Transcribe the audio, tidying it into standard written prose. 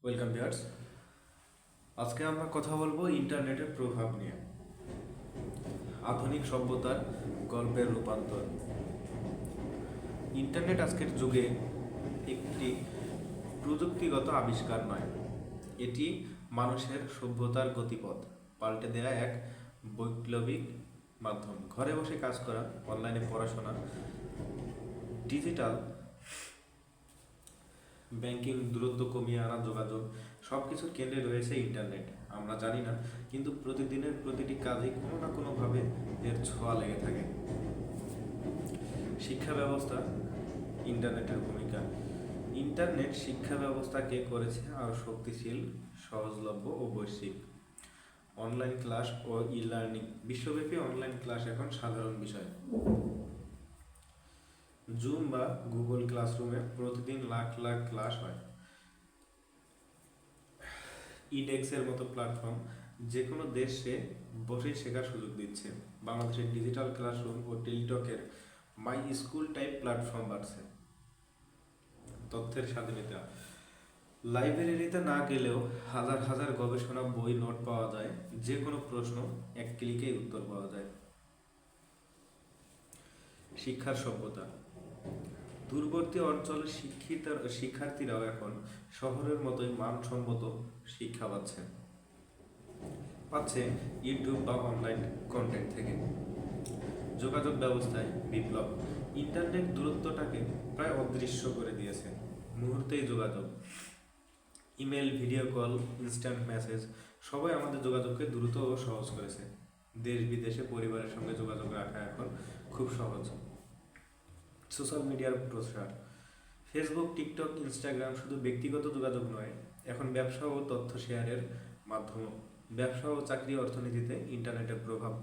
Welcome viewers. আজকে আমরা কথা বলবো ইন্টারনেটের প্রভাব নিয়ে। আধুনিক সভ্যতার গল্পের রূপান্তর। ইন্টারনেট আজকের যুগে একটি প্রযুক্তিগত আবিষ্কার নয়, এটি মানুষের সভ্যতার গতিপথ পাল্টে দেয়া এক বৈপ্লবিক মাধ্যম। ঘরে বসে কাজ করা, অনলাইনে পড়াশোনা, ডিজিটাল ব্যাংকিং, দূরত্ব কমিয়ে আনা যোগাযোগ, সব কিছুর কেন্দ্রে রয়েছে ইন্টারনেট। আমরা জানি না, কিন্তু প্রতিদিনের প্রতিটি কাজে কোনো না কোনোভাবে এর ছোঁয়া লেগে থাকে। শিক্ষা ব্যবস্থা, ইন্টারনেটের ভূমিকা। ইন্টারনেট শিক্ষা ব্যবস্থাকে করেছে আরও শক্তিশীল, সহজলভ্য ও বৈশ্বিক। অনলাইন ক্লাস ও ই লার্নিং। বিশ্বব্যাপী অনলাইন ক্লাস এখন সাধারণ বিষয়। জুম বা গুগল ক্লাসরুমে প্রতিদিন লাখ লাখ ক্লাস হয়। ইডেক্সের মতো প্ল্যাটফর্ম যে কোনো দেশে বসেই শেখার সুযোগ দিচ্ছে। বাংলাদেশের ডিজিটাল ক্লাসরুম ও টেলিটকের মাই স্কুল টাইপ প্ল্যাটফর্ম বাড়ছে। তথ্যের স্বাধীনতা। লাইব্রেরিতে না গেলেও হাজার হাজার গবেষণা বই, নোট পাওয়া যায়। যে কোনো প্রশ্ন এক ক্লিকেই উত্তর পাওয়া যায়। শিক্ষার সভ্যতা। দূরবর্তী অঞ্চলের শিক্ষার্থীরাও এখন শহরের মতোই মানসম্মত শিক্ষা পাচ্ছে ইউটিউব বা অনলাইন কন্টেন্ট থেকে। যোগাযোগ ব্যবস্থায় বিপ্লব। ইন্টারনেট দূরত্বটাকে প্রায় অদৃশ্য করে দিয়েছে। মুহূর্তেই যোগাযোগ, email, video call, instant message সবাই আমাদের যোগাযোগকে দ্রুত ও সহজ করেছে। দেশ বিদেশে পরিবারের সঙ্গে যোগাযোগ রাখা এখন খুব সহজ। সোশ্যাল মিডিয়ার প্রসার। ফেসবুক, টিকটক, ইনস্টাগ্রাম শুধু ব্যক্তিগত যোগাযোগ নয়, এখন ব্যবসা ও তথ্য শেয়ারের মাধ্যম। ব্যবসা ও চাকরি অর্থনীতিতে ইন্টারনেটের প্রভাব